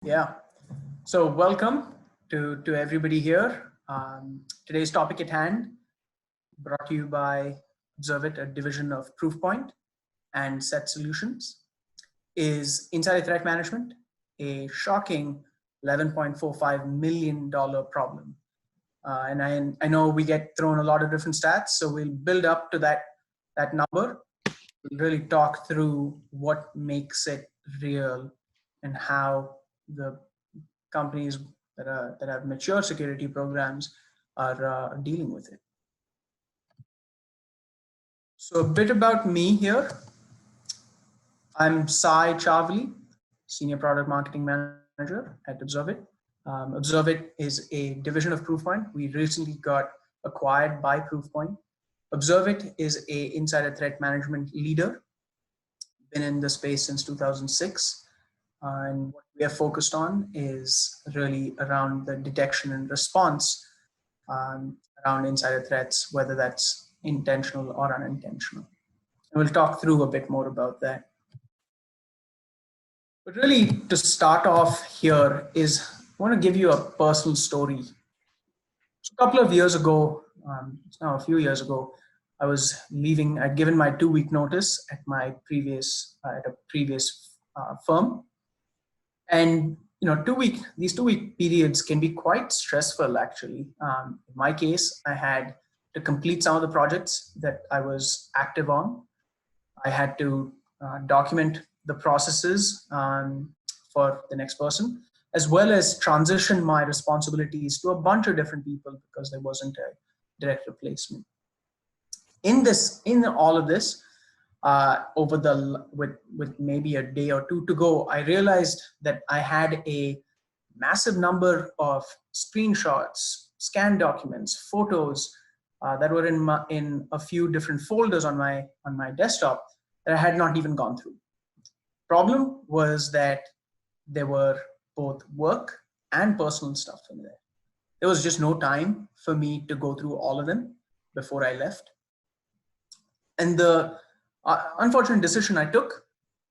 Yeah. So welcome to everybody here. Today's topic at hand, brought to you by Observe It, a division of ProofPoint and Set Solutions, is insider threat management, a shocking $11.45 million problem. And I know we get thrown a lot of different stats, so we'll build up to that number. We'll really talk through what makes it real and how the companies that have mature security programs are dealing with it. So a bit about me here. I'm Sai Chavli, Senior Product Marketing Manager at Observe It. Observe It is a division of ProofPoint. We recently got acquired by ProofPoint. Observe It is a insider threat management leader. Been in the space since 2006. And what we are focused on is really around the detection and response around insider threats, whether that's intentional or unintentional. And we'll talk through a bit more about that. But really, to start off here is I want to give you a personal story. So a couple of years ago, a few years ago, I was leaving. I'd given my 2-week notice at my previous firm. And these 2-week periods can be quite stressful, actually. In my case, I had to complete some of the projects that I was active on. I had to document the processes for the next person, as well as transition my responsibilities to a bunch of different people because there wasn't a direct replacement. In all of this, with maybe a day or two to go, I realized that I had a massive number of screenshots, scanned documents, photos that were in a few different folders on my desktop that I had not even gone through. Problem was that there were both work and personal stuff in there. There was just no time for me to go through all of them before I left. And the unfortunate decision I took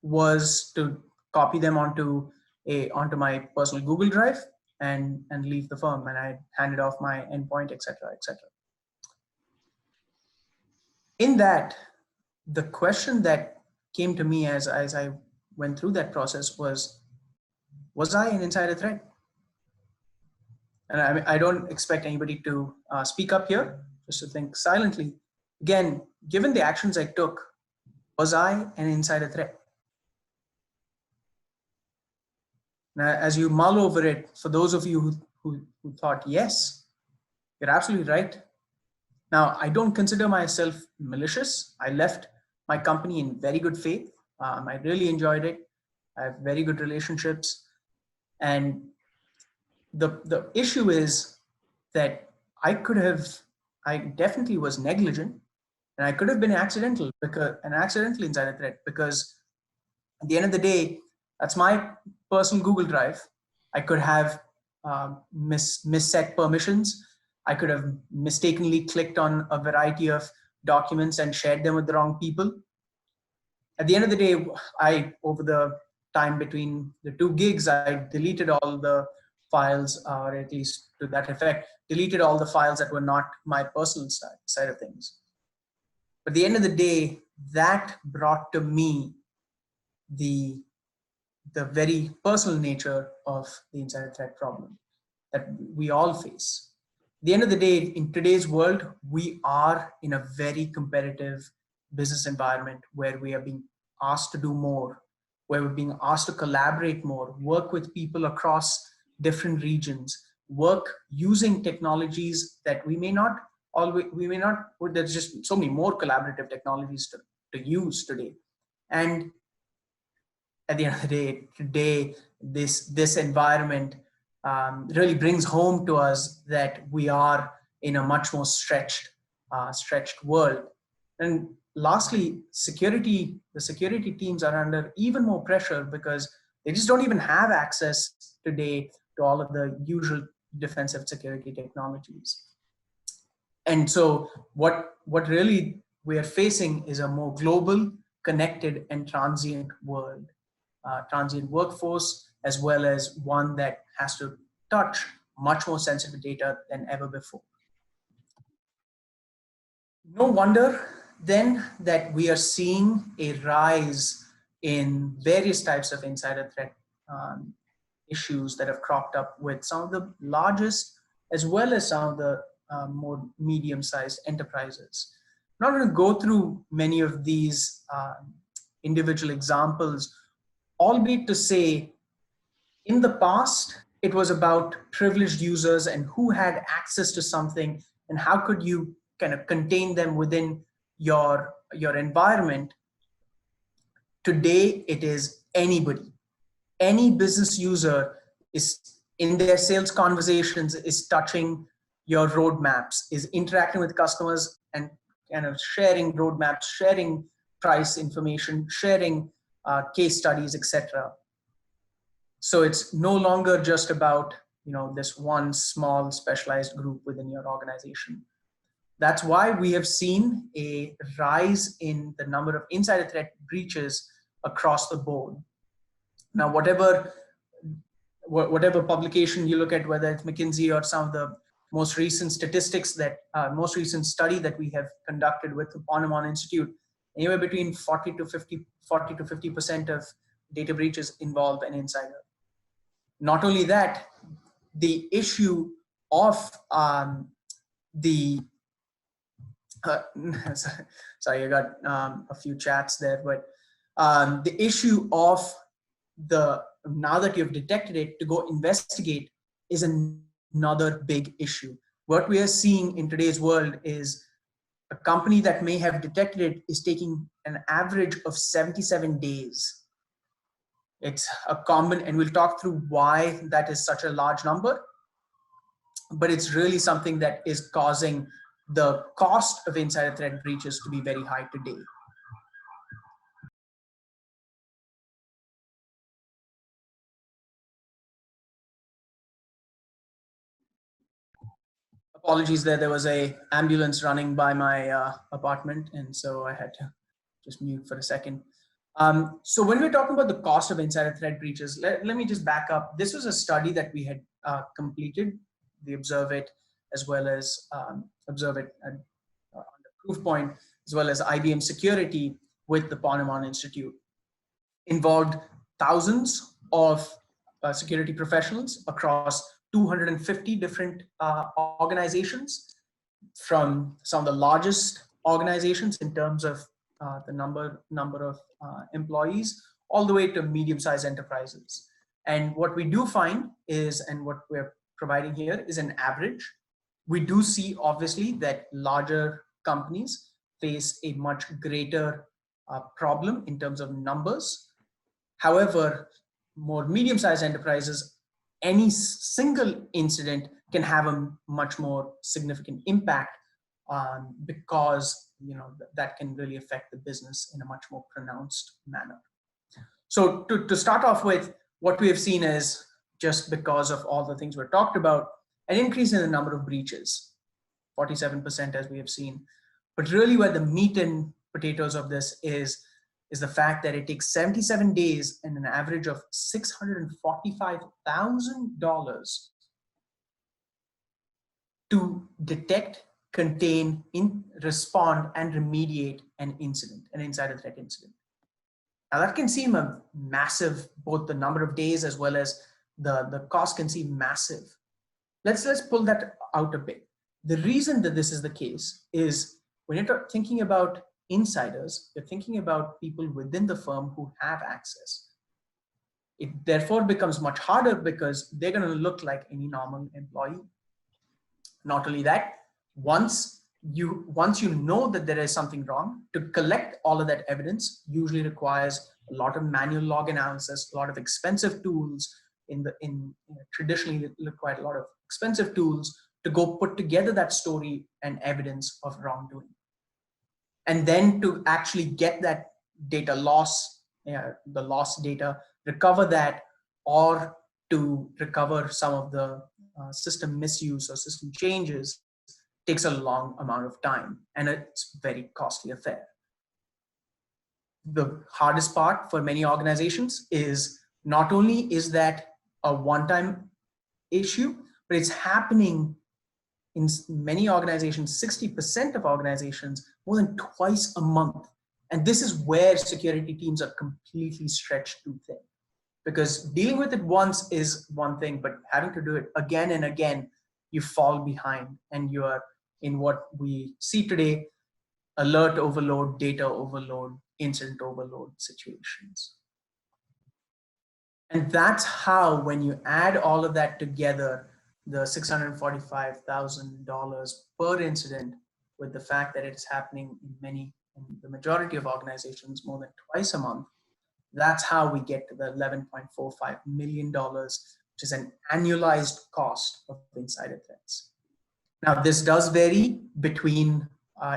was to copy them onto my personal Google Drive and leave the firm, and I handed off my endpoint, etc., etc. In that, the question that came to me as I went through that process was I an insider threat? And I don't expect anybody to speak up here, just to think silently. Again, given the actions I took, was I an insider threat? Now, as you mull over it, for those of you who thought yes, you're absolutely right. Now, I don't consider myself malicious. I left my company in very good faith. I really enjoyed it. I have very good relationships. And the issue is that I definitely was negligent, and I could have been an accidental insider threat, because at the end of the day, that's my personal Google Drive. I could have misset permissions. I could have mistakenly clicked on a variety of documents and shared them with the wrong people. At the end of the day, over the time between the 2 gigs, I deleted all the files, or at least to that effect, deleted all the files that were not my personal side of things. But at the end of the day, that brought to me the very personal nature of the insider threat problem that we all face. At the end of the day, in today's world, we are in a very competitive business environment where we are being asked to do more, where we're being asked to collaborate more, work with people across different regions, work using technologies that there's just so many more collaborative technologies to use today. And at the end of the day, today, this environment really brings home to us that we are in a much more stretched world. And lastly, the security teams are under even more pressure because they just don't even have access today to all of the usual defensive security technologies. And so what really we are facing is a more global, connected, and transient world. Transient workforce, as well as one that has to touch much more sensitive data than ever before. No wonder then that we are seeing a rise in various types of insider threat issues that have cropped up with some of the largest as well as some of the more medium-sized enterprises. I'm not going to go through many of these individual examples, albeit to say in the past, it was about privileged users and who had access to something and how could you kind of contain them within your environment. Today, it is anybody. Any business user is in their sales conversations, is touching your roadmaps, is interacting with customers and kind of sharing roadmaps, sharing price information, sharing case studies, etc. So it's no longer just about this one small specialized group within your organization. That's why we have seen a rise in the number of insider threat breaches across the board. Now, whatever publication you look at, whether it's McKinsey or some of the most recent statistics that most recent study that we have conducted with the Ponemon Institute, anywhere between 40 to 50% of data breaches involve an insider. Not only that, the issue of sorry, I got a few chats there, but the issue of now that you've detected it, to go investigate is another big issue. What we are seeing in today's world is a company that may have detected it is taking an average of 77 days. It's a common, and we'll talk through why that is such a large number, but it's really something that is causing the cost of insider threat breaches to be very high today. Apologies there was a ambulance running by my apartment, and so I had to just mute for a second. So when we're talking about the cost of insider threat breaches, let me just back up. This was a study that we had completed, the Observe It, as well as Observe It on the ProofPoint, as well as IBM Security with the Ponemon Institute. Involved thousands of security professionals across 250 different organizations, from some of the largest organizations in terms of the number of employees, all the way to medium-sized enterprises. And what we do find is, and what we're providing here is an average. We do see obviously that larger companies face a much greater problem in terms of numbers. However, more medium-sized enterprises, any single incident can have a much more significant impact because that can really affect the business in a much more pronounced manner. So to start off with, what we have seen is, just because of all the things we've talked about, an increase in the number of breaches, 47% as we have seen. But really where the meat and potatoes of this is the fact that it takes 77 days and an average of $645,000 to detect, contain, respond, and remediate an incident, an insider threat incident. Now that can seem a massive, both the number of days as well as the cost can seem massive. Let's pull that out a bit. The reason that this is the case is when you're thinking about insiders, you're thinking about people within the firm who have access. It therefore becomes much harder because they're going to look like any normal employee. Not only that, once you know that there is something wrong, to collect all of that evidence usually requires a lot of manual log analysis, a lot of expensive tools. Traditionally required a lot of expensive tools to go put together that story and evidence of wrongdoing. And then to actually get that data loss, the lost data, recover that, or to recover some of the system misuse or system changes, takes a long amount of time, and it's very costly affair. The hardest part for many organizations is not only is that a one-time issue, but it's happening in many organizations, 60% of organizations, more than twice a month. And this is where security teams are completely stretched too thin. Because dealing with it once is one thing, but having to do it again and again, you fall behind and you are in what we see today, alert overload, data overload, incident overload situations. And that's how, when you add all of that together, the $645,000 per incident, with the fact that it is happening in the majority of organizations more than twice a month, that's how we get to the $11.45 million, which is an annualized cost of insider threats. Now, this does vary between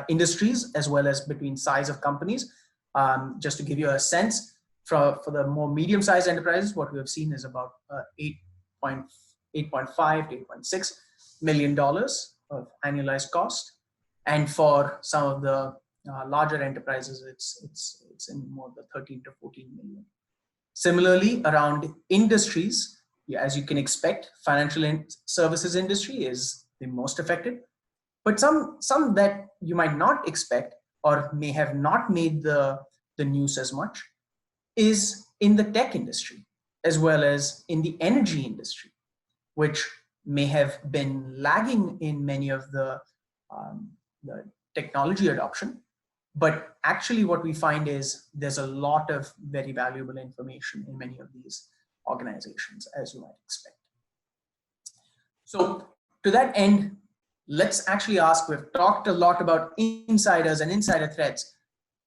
industries as well as between size of companies. Just to give you a sense, for the more medium-sized enterprises, what we have seen is about $8.5 to $8.6 million of annualized cost. And for some of the larger enterprises, it's in more the 13 to 14 million. Similarly, around industries, as you can expect, financial services industry is the most affected. But some that you might not expect or may have not made the news as much is in the tech industry, as well as in the energy industry, which may have been lagging in many of the technology adoption. But actually what we find is there's a lot of very valuable information in many of these organizations, as you might expect. So to that end, let's actually ask, we've talked a lot about insiders and insider threats.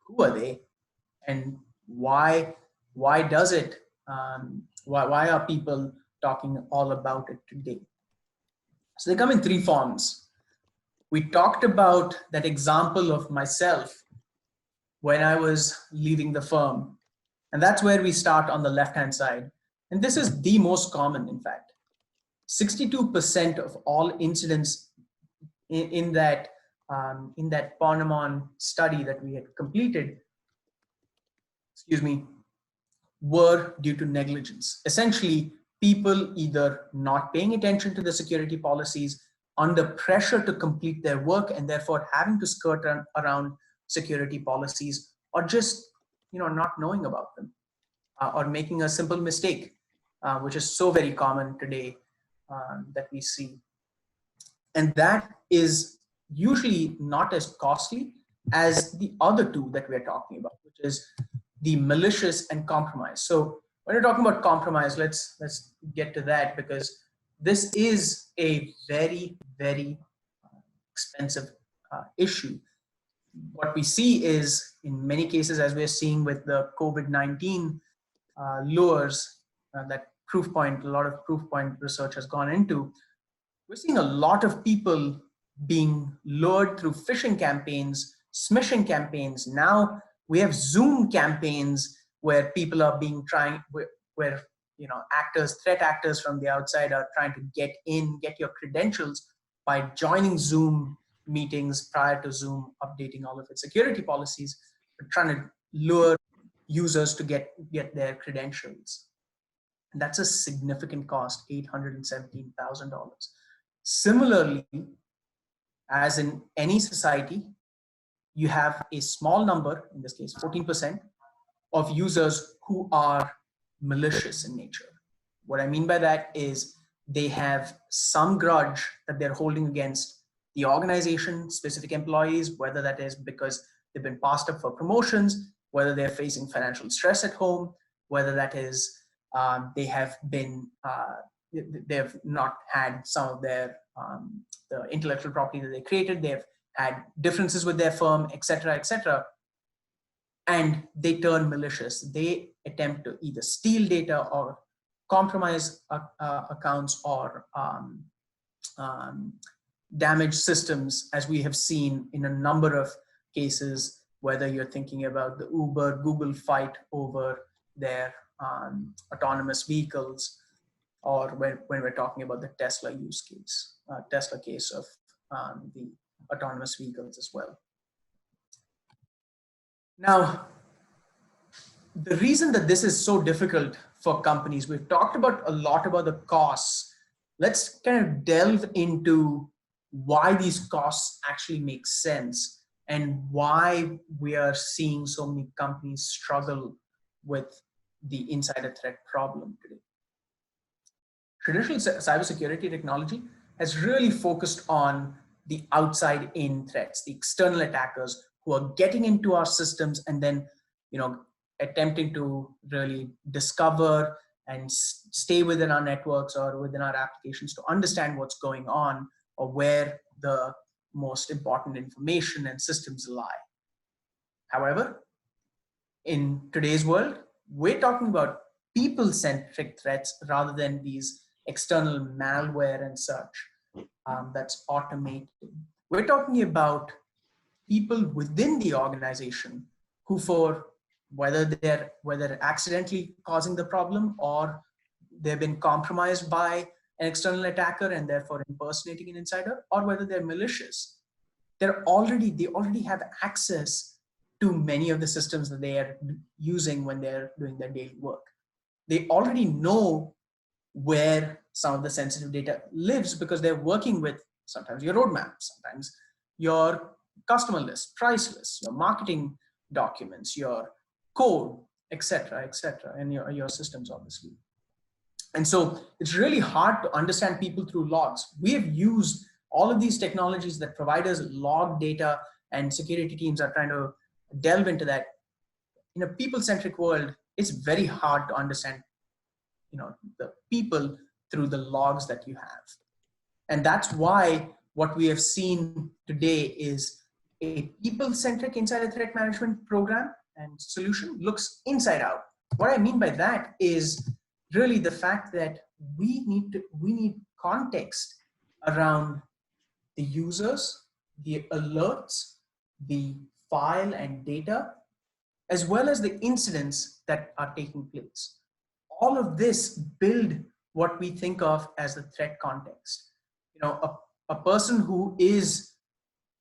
Who are they? And why does it, why are people talking all about it today? So they come in three forms. We talked about that example of myself when I was leaving the firm. And that's where we start on the left-hand side. And this is the most common, in fact. 62% of all incidents in that Ponemon study that we had completed, were due to negligence. Essentially, people either not paying attention to the security policies, under pressure to complete their work, and therefore having to skirt around security policies, or just not knowing about them, or making a simple mistake, which is so very common today that we see. And that is usually not as costly as the other two that we're talking about, which is the malicious and compromise. So when we're talking about compromise, let's get to that, because this is a very, very expensive issue. What we see is, in many cases, as we're seeing with the COVID-19 lures that ProofPoint, a lot of ProofPoint research has gone into, we're seeing a lot of people being lured through phishing campaigns, smishing campaigns. Now we have Zoom campaigns where people are where threat actors from the outside are trying to get your credentials by joining Zoom meetings prior to Zoom updating all of its security policies, but trying to lure users to get their credentials. And that's a significant cost, $817,000. Similarly, as in any society, you have a small number, in this case 14%, of users who are malicious in nature. What I mean by that is they have some grudge that they're holding against the organization, specific employees, whether that is because they've been passed up for promotions, whether they're facing financial stress at home, whether that is they have not had some of their the intellectual property that they created, they've had differences with their firm, etc., etc., and they turn malicious. They attempt to either steal data or compromise accounts or damage systems, as we have seen in a number of cases, whether you're thinking about the Uber, Google fight over their autonomous vehicles, or when we're talking about the Tesla use case, Tesla case of the autonomous vehicles as well. Now, The reason that this is so difficult for companies, we've talked about a lot about the costs. Let's kind of delve into why these costs actually make sense and why we are seeing so many companies struggle with the insider threat problem today. Traditional cybersecurity technology has really focused on the outside in threats, the external attackers who are getting into our systems and then, attempting to really discover and stay within our networks or within our applications to understand what's going on or where the most important information and systems lie. However, in today's world, we're talking about people-centric threats rather than these external malware and such that's automated. We're talking about people within the organization who, for whether accidentally causing the problem or they've been compromised by an external attacker and therefore impersonating an insider, or whether they're malicious, they already have access to many of the systems that they are using when they're doing their daily work. They already know where some of the sensitive data lives because they're working with sometimes your roadmap, sometimes your customer list, price list, your marketing documents, your code, etc., and your systems, obviously. And so it's really hard to understand people through logs. We have used all of these technologies that provide us log data, and security teams are trying to delve into that. In a people-centric world, it's very hard to understand, the people through the logs that you have. And that's why what we have seen today is a people-centric insider threat management program and solution looks inside out. What I mean by that is really the fact that we need context around the users, the alerts, the file and data, as well as the incidents that are taking place. All of this build what we think of as the threat context. A person who is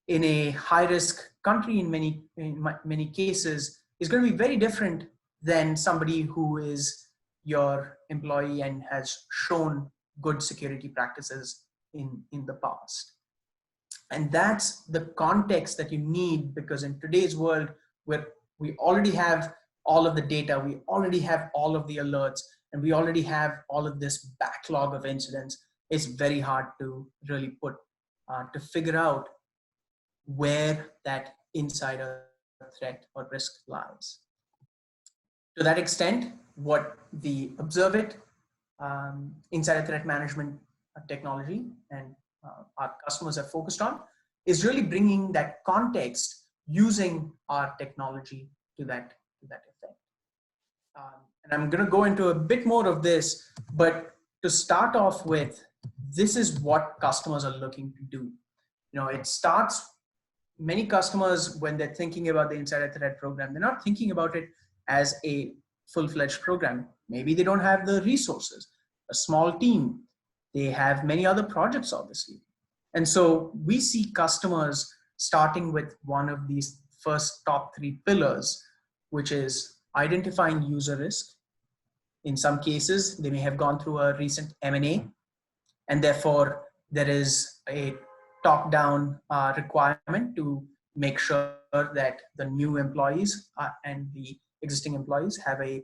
in a high-risk country in many cases is going to be very different than somebody who is your employee and has shown good security practices in the past. And that's the context that you need, because in today's world where we already have all of the data, we already have all of the alerts, and we already have all of this backlog of incidents, it's very hard to really to figure out where that insider threat or risk lies. To that extent, what the Observe It insider threat management technology and our customers are focused on is really bringing that context using our technology to that effect. And I'm going to go into a bit more of this, but to start off with, this is what customers are looking to do. It starts, many customers, when they're thinking about the insider threat program, they're not thinking about it as a full-fledged program. Maybe they don't have the resources, a small team. They have many other projects, obviously. And so we see customers starting with one of these first top 3 pillars, which is identifying user risk. In some cases, they may have gone through a recent M&A, and therefore there is a top-down requirement to make sure that the new employees and the existing employees have a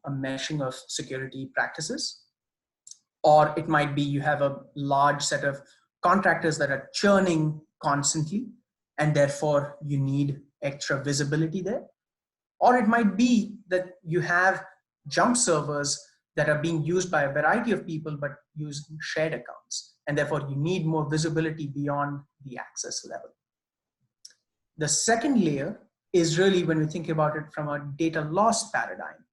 meshing of security practices. Or it might be you have a large set of contractors that are churning constantly, and therefore you need extra visibility there. Or it might be that you have jump servers that are being used by a variety of people but using shared accounts, and therefore you need more visibility beyond the access level. The second layer is really when we think about it from a data loss paradigm.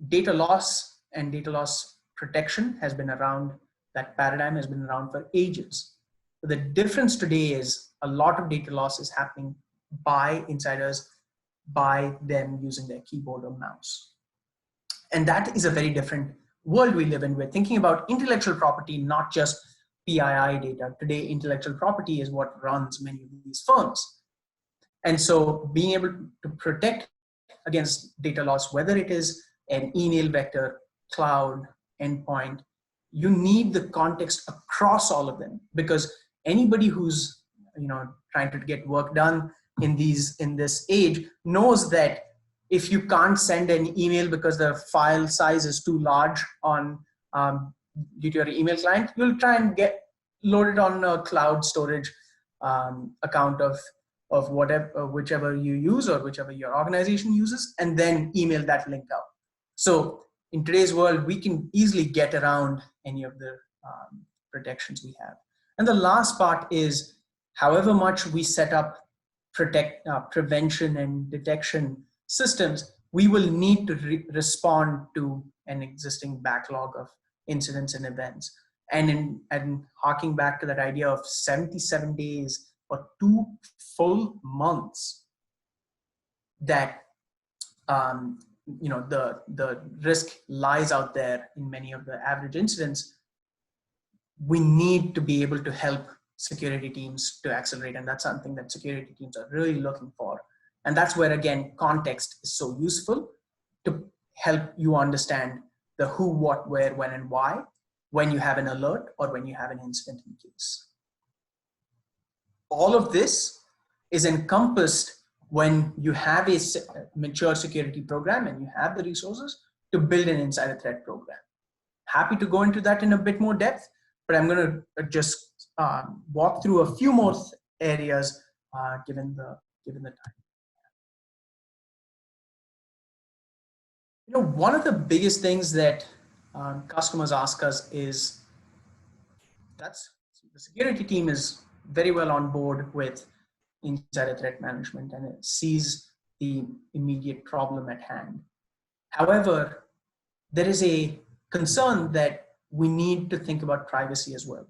Data loss and data loss protection has been around, that paradigm has been around for ages. But the difference today is a lot of data loss is happening by insiders, by them using their keyboard or mouse. And that is a very different world we live in. We're thinking about intellectual property, not just PII data. Today, intellectual property is what runs many of these firms. And so being able to protect against data loss, whether it is an email vector, cloud, endpoint. You need the context across all of them, because anybody who's trying to get work done in this age knows that if you can't send an email because the file size is too large on due to your email client, you'll try and get loaded on a cloud storage account of whatever, whichever you use or whichever your organization uses, and then email that link out. So in today's world, we can easily get around any of the protections we have. And the last part is, however much we set up prevention and detection systems, we will need to respond to an existing backlog of incidents and events. And harking back to that idea of 77 days or 2 full months, that the risk lies out there in many of the average incidents, we need to be able to help security teams to accelerate. And that's something that security teams are really looking for. And that's where, again, context is so useful to help you understand the who, what, where, when, and why, when you have an alert or when you have an incident in case. All of this is encompassed when you have a mature security program and you have the resources to build an insider threat program. Happy to go into that in a bit more depth, but I'm going to just walk through a few more areas given the time. One of the biggest things that customers ask us is, the security team is very well on board with insider threat management and it sees the immediate problem at hand. However, there is a concern that we need to think about privacy as well.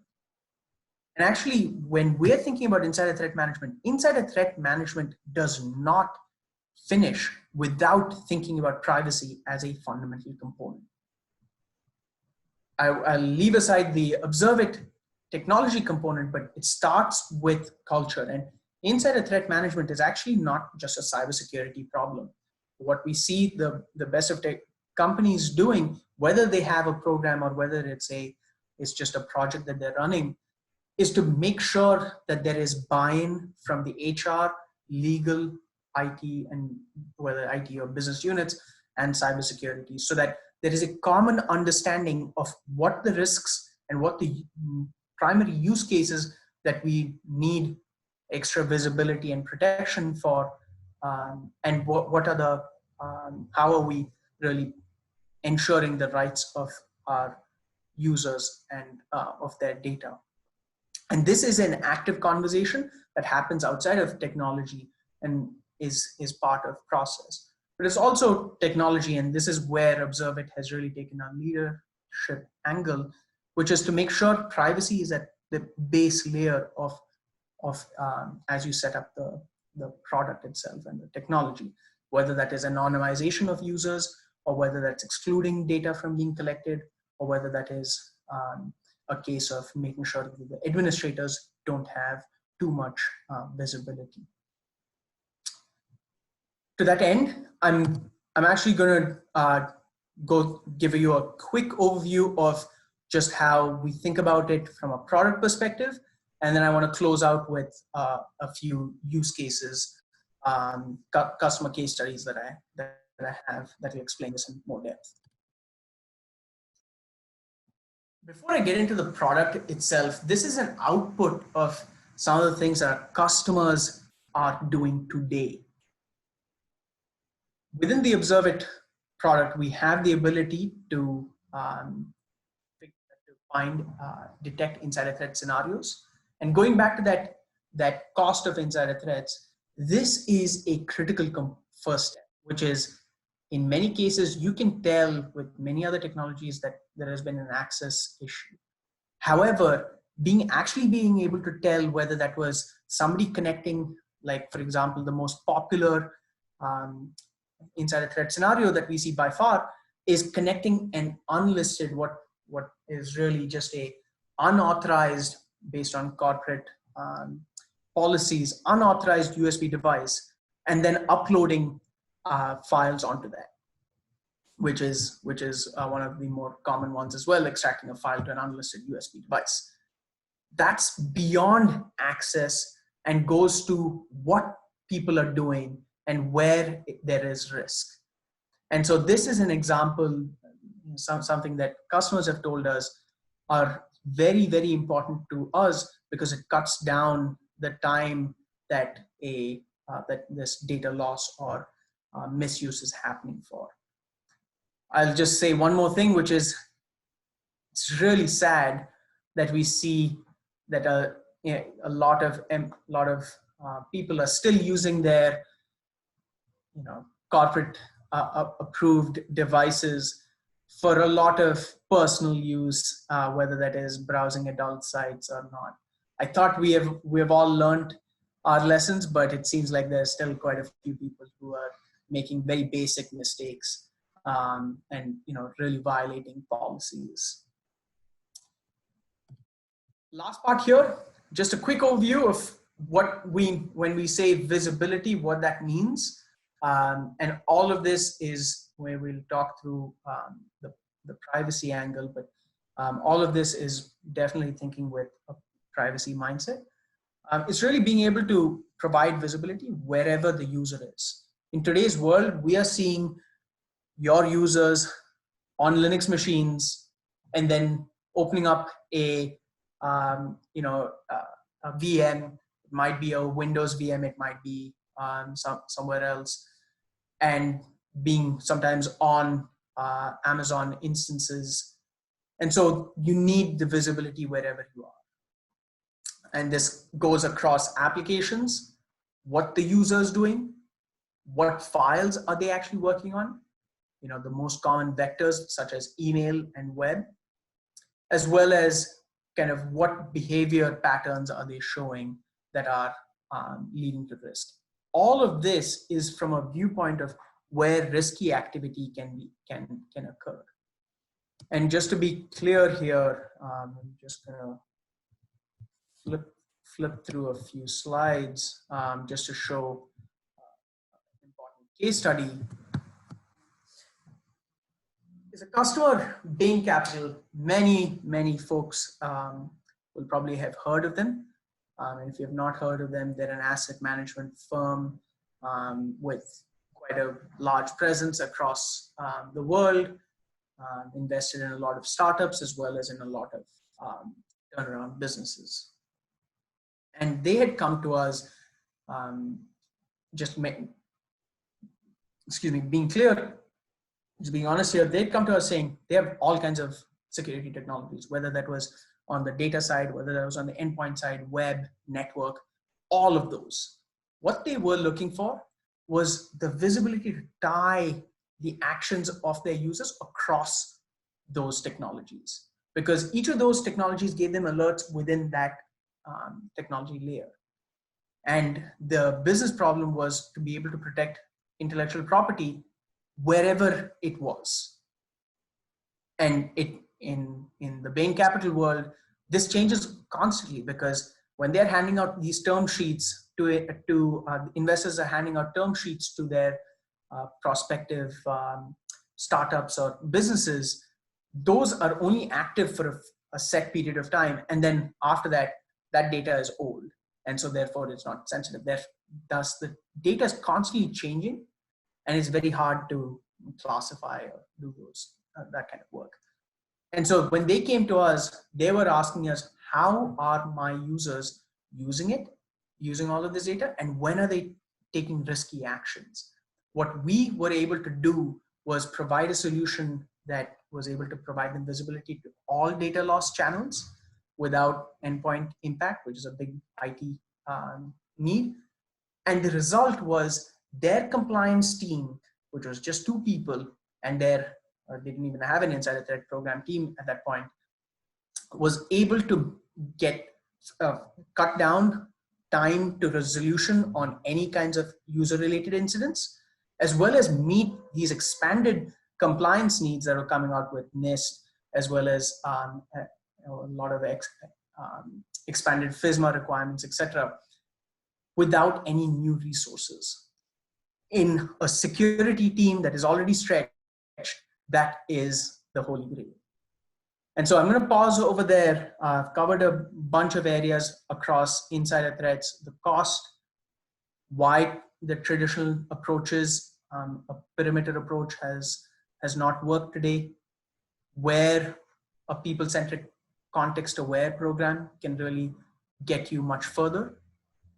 And actually, when we're thinking about insider threat management does not finish without thinking about privacy as a fundamental component. I'll leave aside the observe it technology component, but it starts with culture. And insider threat management is actually not just a cybersecurity problem. What we see the best of tech companies doing, whether they have a program or whether it's just a project that they're running, is to make sure that there is buy-in from the HR, legal, IT, and whether IT or business units and cybersecurity, so that there is a common understanding of what the risks and what the primary use cases that we need extra visibility and protection for, and what are the how are we really ensuring the rights of our users and of their data. And this is an active conversation that happens outside of technology and is part of process. But it's also technology, and this is where Observe It has really taken a leadership angle, which is to make sure privacy is at the base layer of as you set up the product itself and the technology, whether that is anonymization of users or whether that's excluding data from being collected, or whether that is a case of making sure that the administrators don't have too much visibility. To that end, I'm actually going to go give you a quick overview of just how we think about it from a product perspective, and then I want to close out with a few use cases, customer case studies that I have that will explain this in more depth. Before I get into the product itself, this is an output of some of the things that our customers are doing today. Within the Observe It product, we have the ability to find, detect insider threat scenarios. And going back to that cost of insider threats, this is a critical first step, which is in many cases, you can tell with many other technologies that there has been an access issue. However, being able to tell whether that was somebody connecting, like for example, the most popular insider threat scenario that we see by far is connecting an unlisted, what is really just a unauthorized, based on corporate policies, unauthorized USB device, and then uploading files onto that, which is one of the more common ones as well, extracting a file to an unlisted USB device. That's beyond access and goes to what people are doing and where there is risk. And so this is an example, something that customers have told us are very, very important to us because it cuts down the time that that this data loss or misuse is happening for. I'll just say one more thing, which is it's really sad that we see that a lot of people are still using their corporate approved devices for a lot of personal use, whether that is browsing adult sites or not. I thought we have all learned our lessons, but it seems like there's still quite a few people who are making very basic mistakes and really violating policies. Last part here, just a quick overview of when we say visibility, what that means. And all of this is where we'll talk through the privacy angle, but all of this is definitely thinking with a privacy mindset. It's really being able to provide visibility wherever the user is. In today's world, we are seeing your users on Linux machines and then opening up a VM. It might be a Windows VM, it might be somewhere else, and being sometimes on Amazon instances. And so you need the visibility wherever you are. And this goes across applications, what the user is doing, what files are they actually working on, the most common vectors such as email and web, as well as kind of what behavior patterns are they showing that are leading to risk. All of this is from a viewpoint of where risky activity can occur. And just to be clear here, I'm just gonna flip through a few slides just to show an important case study. Is a customer, Bain Capital. Many folks will probably have heard of them. And if you have not heard of them, they're an asset management firm with quite a large presence across the world, invested in a lot of startups as well as in a lot of turnaround businesses. And they had come to us, being clear, just being honest here, they'd come to us saying they have all kinds of security technologies, whether that was on the data side, whether that was on the endpoint side, web, network, all of those. What they were looking for was the visibility to tie the actions of their users across those technologies, because each of those technologies gave them alerts within that technology layer. And the business problem was to be able to protect intellectual property wherever it was. And in the Bain Capital world, this changes constantly, because when they're handing out these term sheets investors are handing out term sheets to their prospective startups or businesses, those are only active for a set period of time. And then after that, that data is old. And so therefore it's not sensitive. Thus the data is constantly changing, and it's very hard to classify or do that kind of work. And so when they came to us, they were asking us, how are my users using all of this data, and when are they taking risky actions? What we were able to do was provide a solution that was able to provide them visibility to all data loss channels without endpoint impact, which is a big IT need. And the result was their compliance team, which was just 2 people, and they didn't even have an insider threat program team at that point, was able to get cut down time to resolution on any kinds of user-related incidents, as well as meet these expanded compliance needs that are coming out with NIST, as well as a lot of expanded FISMA requirements, etc., without any new resources. in a security team that is already stretched, that is the holy grail. And so I'm going to pause over there. I've covered a bunch of areas across insider threats, the cost, why the traditional approaches, a perimeter approach has not worked today, where a people-centric context-aware program can really get you much further,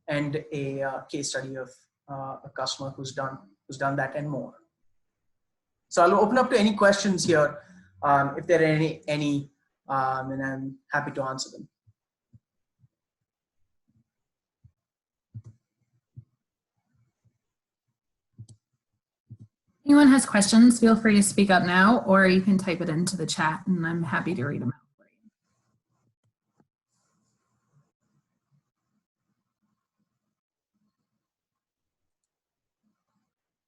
and a case study of a customer who's done that and more. So I'll open up to any questions here, if there are any, and I'm happy to answer them. Anyone has questions, feel free to speak up now, or you can type it into the chat and I'm happy to read them out for you.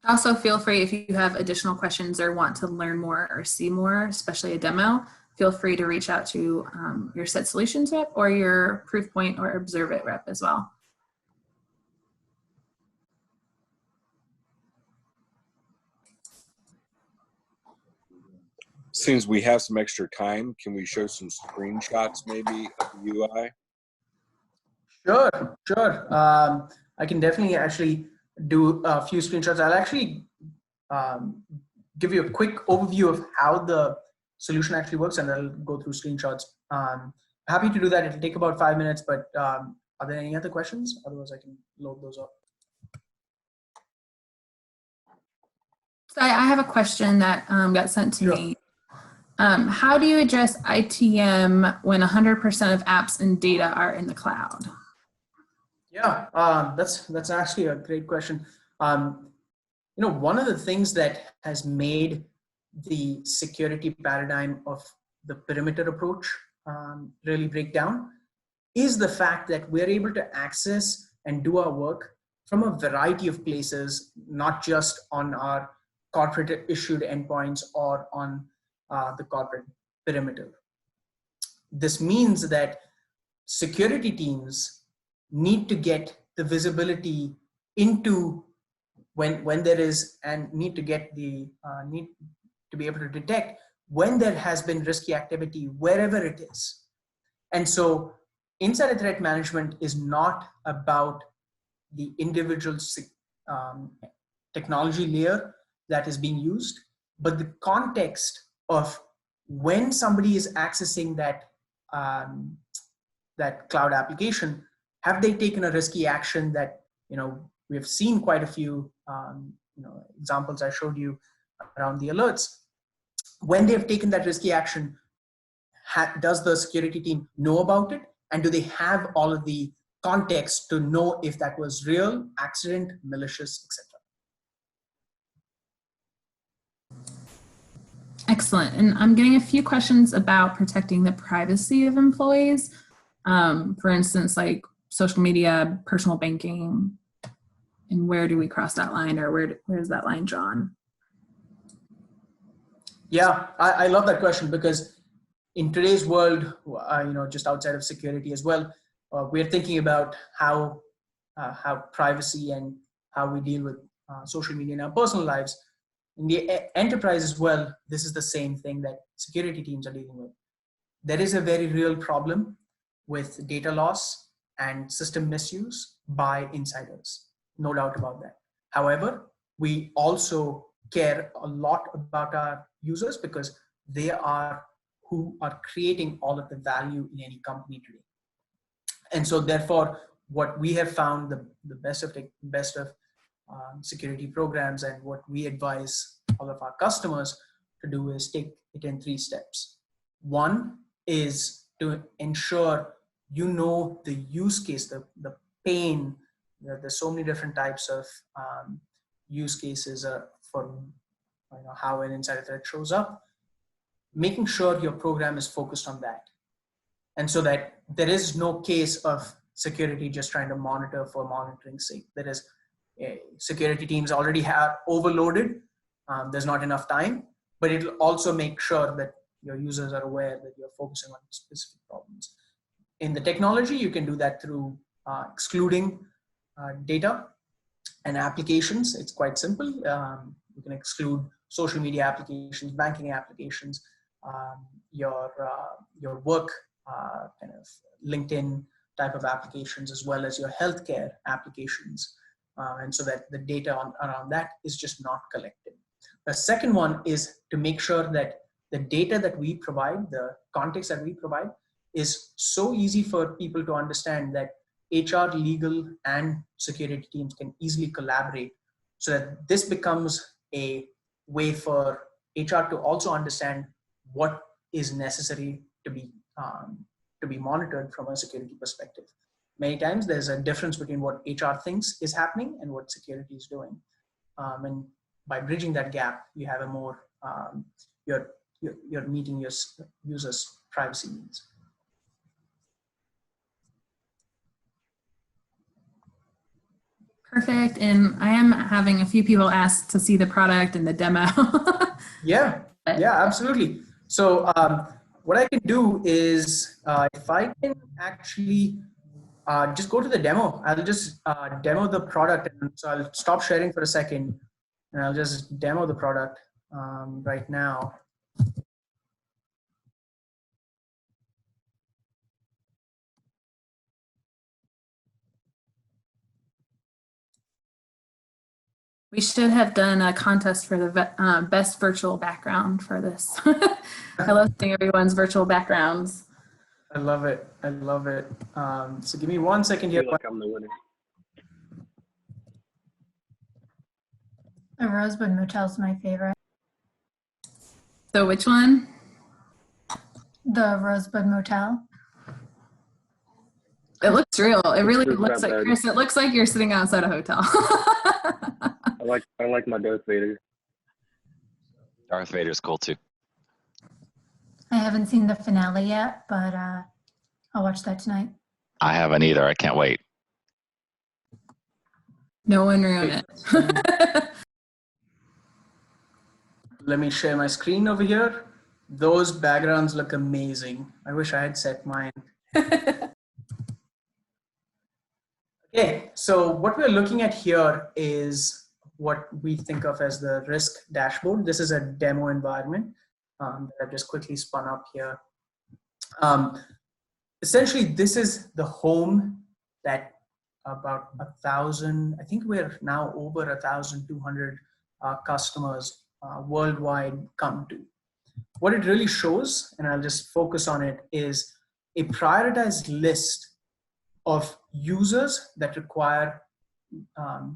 Also, feel free, if you have additional questions or want to learn more or see more, especially a demo, feel free to reach out to your Set Solutions rep or your ProofPoint or Observe It rep as well. Since we have some extra time, can we show some screenshots maybe of the UI? Sure. I can definitely actually do a few screenshots. I'll actually give you a quick overview of how the solution actually works, and I'll go through screenshots. Happy to do that. It'll take about 5 minutes, but are there any other questions? Otherwise, I can load those up. So I have a question that got sent to me. How do you address ITM when 100% of apps and data are in the cloud? Yeah, that's actually a great question. One of the things that has made the security paradigm of the perimeter approach really break down is the fact that we're able to access and do our work from a variety of places, not just on our corporate issued endpoints or on the corporate perimeter. This means that security teams need to get the visibility into when there is, and need to get the need to be able to detect when there has been risky activity wherever it is. And so insider threat management is not about the individual technology layer that is being used, but the context of when somebody is accessing that that cloud application. Have they taken a risky action that, we have seen quite a few examples I showed you around the alerts. When they have taken that risky action, does the security team know about it? And do they have all of the context to know if that was real, accident, malicious, etc.? Excellent. And I'm getting a few questions about protecting the privacy of employees. For instance, like social media, personal banking, and where do we cross that line, or where's that line drawn? Yeah, I love that question, because in today's world, just outside of security as well, we're thinking about how privacy and how we deal with social media in our personal lives. In the enterprise as well, this is the same thing that security teams are dealing with. There is a very real problem with data loss and system misuse by insiders, no doubt about that. However, we also care a lot about our users, because they are who are creating all of the value in any company today. And so therefore, what we have found the best of security programs, and what we advise all of our customers to do, is take it in 3 steps. One is to ensure the use case, the pain. There's so many different types of use cases for how an insider threat shows up. Making sure your program is focused on that, and so that there is no case of security just trying to monitor for monitoring's sake. There is security teams already have overloaded. There's not enough time, but it'll also make sure that your users are aware that you're focusing on specific problems. In the technology, you can do that through excluding data And applications, it's quite simple. You can exclude social media applications, banking applications, your work kind of LinkedIn type of applications, as well as your healthcare applications. And so that the data around that is just not collected. The second one is to make sure that the data that we provide, the context that we provide, is so easy for people to understand that HR, legal, and security teams can easily collaborate, so that this becomes a way for HR to also understand what is necessary to be monitored from a security perspective. Many times there's a difference between what HR thinks is happening and what security is doing. And by bridging that gap, you have a more, you're meeting your users' privacy needs. Perfect. And I am having a few people ask to see the product and the demo. Yeah, absolutely. So what I can do is, if I can actually just go to the demo, I'll just demo the product. And so I'll stop sharing for a second, and I'll just demo the product right now. We should have done a contest for the best virtual background for this. I love seeing everyone's virtual backgrounds. I love it. I love it. So give me 1 second here. I feel like I'm the winner. The Rosebud Motel's my favorite. So which one? The Rosebud Motel. It looks real. It really It's looks not like, bad. Chris, it looks like you're sitting outside a hotel. I like my Darth Vader. Darth Vader's cool too. I haven't seen the finale yet, but I'll watch that tonight. I haven't either. I can't wait. No one ruin it. Let me share my screen over here. Those backgrounds look amazing. I wish I had set mine. Okay, so what we're looking at here is what we think of as the risk dashboard. This is a demo environment that I've just quickly spun up here. Essentially, this is the home that about 1,000, I think we're now over 1,200 customers worldwide come to. What it really shows, and I'll just focus on it, is a prioritized list of users that require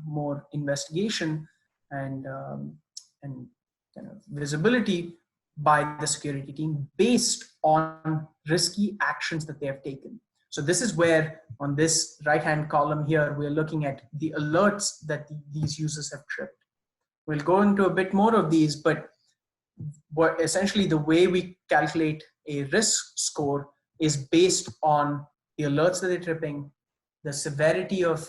more investigation and kind of visibility by the security team based on risky actions that they have taken. So this is where, on this right-hand column here, we're looking at the alerts that these users have tripped. We'll go into a bit more of these, but what essentially the way we calculate a risk score is based on the alerts that they're tripping, the severity of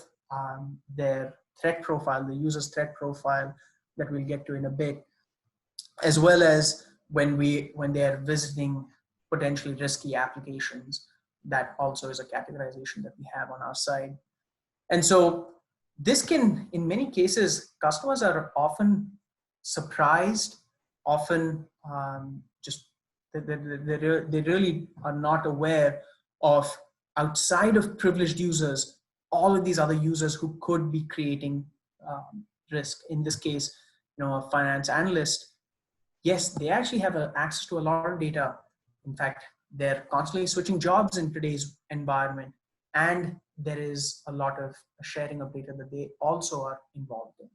their threat profile, the user's threat profile that we'll get to in a bit, as well as when they are visiting potentially risky applications. That also is a categorization that we have on our side. And so this can, in many cases, customers are often surprised, often they really are not aware of, outside of privileged users, all of these other users who could be creating risk. In this case, a finance analyst, yes, they actually have access to a lot of data. In fact, they're constantly switching jobs in today's environment, and there is a lot of sharing of data that they also are involved in.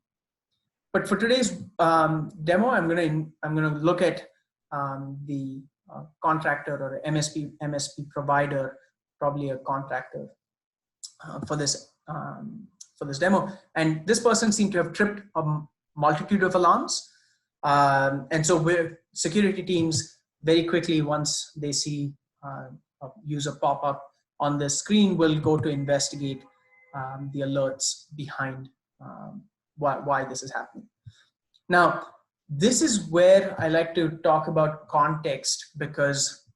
But for today's demo, I'm gonna look at the contractor or MSP provider, probably a contractor for this demo. And this person seemed to have tripped a multitude of alarms. And so security teams very quickly, once they see a user pop up on the screen, will go to investigate the alerts behind why this is happening. Now, this is where I like to talk about context, because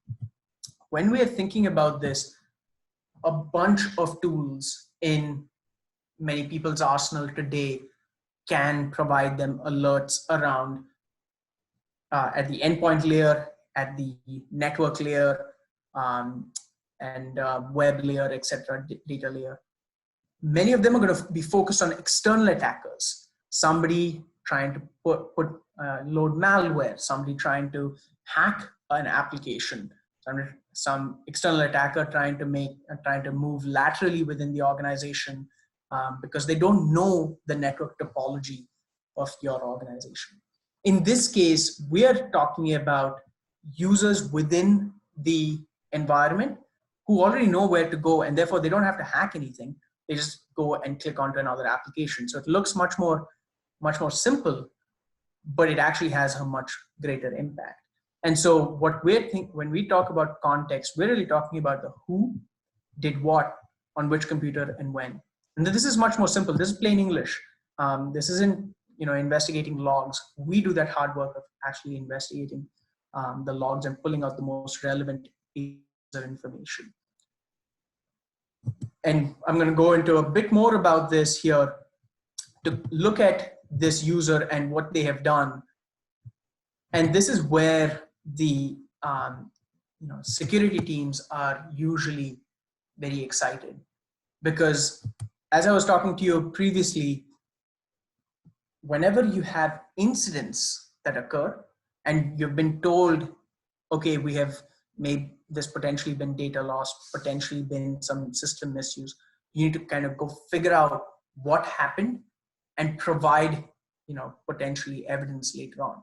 when we are thinking about this, a bunch of tools in many people's arsenal today can provide them alerts around at the endpoint layer, at the network layer, and web layer, etc., data layer. Many of them are going to be focused on external attackers. Somebody trying to load malware, somebody trying to hack an application, some external attacker trying to move laterally within the organization because they don't know the network topology of your organization. In this case, we are talking about users within the environment who already know where to go, and therefore they don't have to hack anything. They just go and click onto another application. So it looks much more simple, but it actually has a much greater impact. And so when we talk about context, we're really talking about the who did what on which computer and when. And this is much more simple. This is plain English. This isn't investigating logs. We do that hard work of actually investigating the logs and pulling out the most relevant user information. And I'm going to go into a bit more about this here to look at this user and what they have done. And this is where the security teams are usually very excited, because as I was talking to you previously, whenever you have incidents that occur and you've been told, okay, we have made this potentially been data loss, potentially been some system misuse, you need to kind of go figure out what happened and provide potentially evidence later on.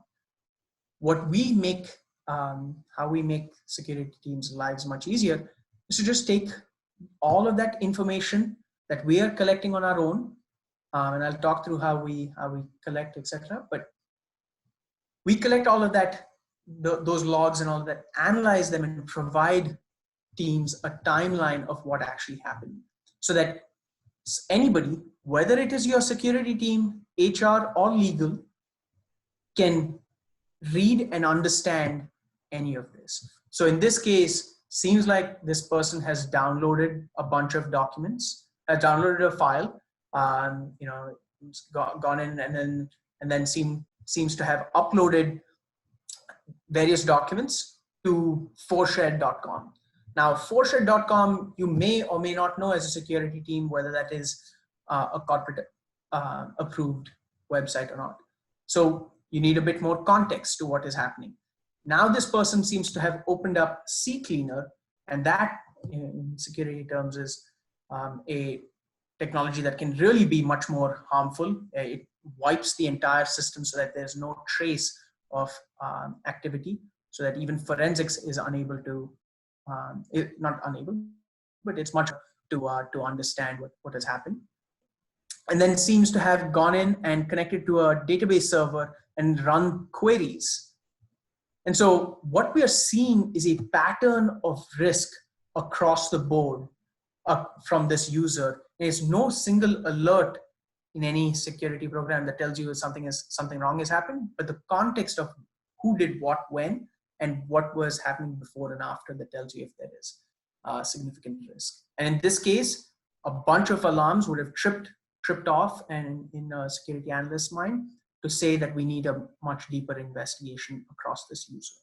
What we make, how we make security teams' lives much easier is to just take all of that information that we are collecting on our own, and I'll talk through how we collect, etc. But we collect all of that, those logs and all of that, analyze them, and provide teams a timeline of what actually happened, so that anybody, whether it is your security team, HR, or legal, can read and understand any of this. So in this case, seems like this person has downloaded a bunch of documents, has downloaded a file, gone in and then seems to have uploaded various documents to forshared.com. Now, forshared.com, you may or may not know as a security team whether that is a corporate approved website or not. So you need a bit more context to what is happening. Now this person seems to have opened up CCleaner, and that in security terms is a technology that can really be much more harmful. It wipes the entire system so that there's no trace of activity, so that even forensics is unable to, not unable, but it's much to understand what has happened. And then seems to have gone in and connected to a database server and run queries. And so what we are seeing is a pattern of risk across the board from this user. There's no single alert in any security program that tells you something wrong has happened, but the context of who did what when and what was happening before and after that tells you if there is significant risk. And in this case, a bunch of alarms would have tripped off, and in a security analyst's mind, to say that we need a much deeper investigation across this user.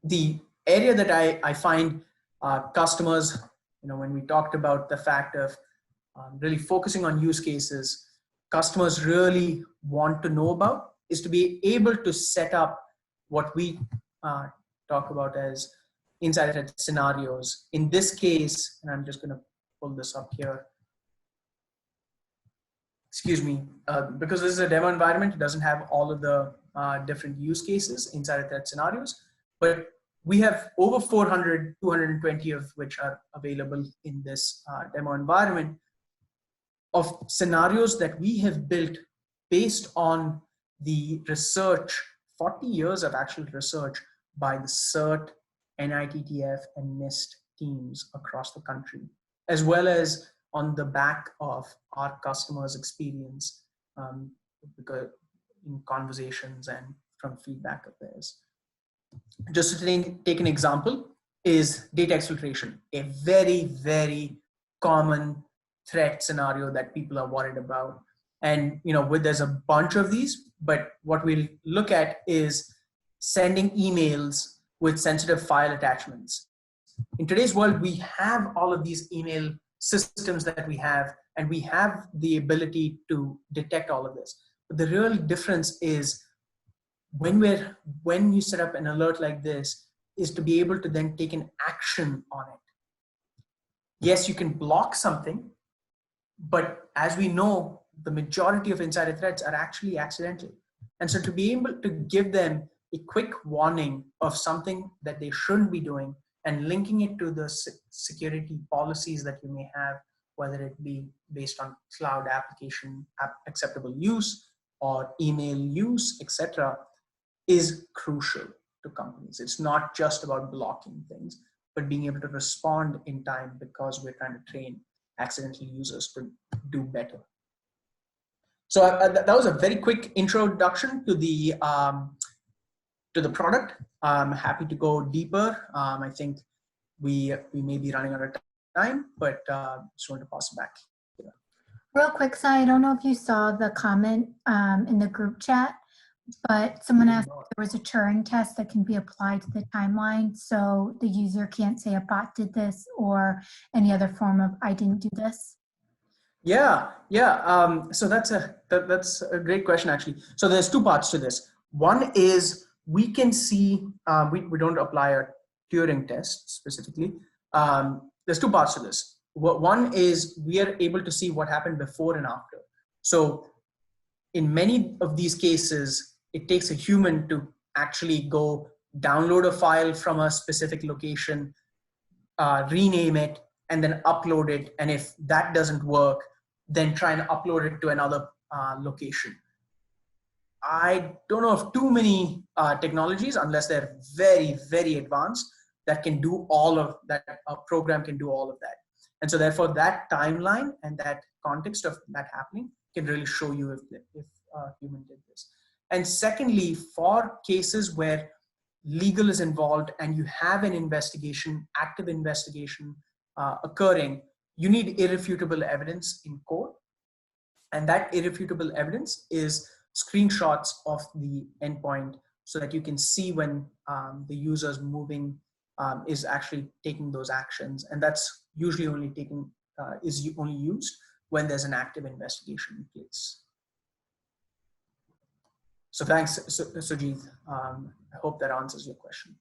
The area that I find customers, when we talked about the fact of really focusing on use cases, customers really want to know about is to be able to set up what we talk about as insider threat scenarios. In this case, and I'm just going to pull this up here. Excuse me, because this is a demo environment, it doesn't have all of the different use cases, insider threat scenarios, but we have over 400, 220 of which are available in this demo environment of scenarios that we have built based on the research, 40 years of actual research by the CERT, NITTF, and NIST teams across the country, as well as on the back of our customers' experience because in conversations and from feedback of theirs. Just to take an example is data exfiltration, a very, very common threat scenario that people are worried about. And there's a bunch of these, but what we'll look at is sending emails with sensitive file attachments. In today's world, we have all of these email systems that we have, and we have the ability to detect all of this. But the real difference is when you set up an alert like this, is to be able to then take an action on it. Yes, you can block something, but as we know, the majority of insider threats are actually accidental. And so to be able to give them a quick warning of something that they shouldn't be doing and linking it to the security policies that you may have, whether it be based on cloud application acceptable use or email use, etc., is crucial to companies. It's not just about blocking things, but being able to respond in time, because we're trying to train accidental users to do better. So that was a very quick introduction to the product. I'm happy to go deeper. I think we may be running out of time, but just want to pass it back. Real quick, Sai, I don't know if you saw the comment in the group chat, but someone asked if there was a Turing test that can be applied to the timeline, so the user can't say a bot did this or any other form of I didn't do this. Yeah. So that's a great question, actually. So there's two parts to this. One is we can see, we don't apply a Turing test specifically. There's two parts to this. One is we are able to see what happened before and after. So in many of these cases, it takes a human to actually go download a file from a specific location, rename it, and then upload it. And if that doesn't work, then try and upload it to another location. I don't know of too many technologies, unless they're very, very advanced, that can do all of that. A program can do all of that. And so therefore that timeline and that context of that happening can really show you if a human did this. And secondly, for cases where legal is involved and you have an investigation, active investigation occurring, you need irrefutable evidence in court. And that irrefutable evidence is screenshots of the endpoint, so that you can see when the user's moving is actually taking those actions. And that's usually only only used when there's an active investigation in place. So thanks, Sujit. I hope that answers your question.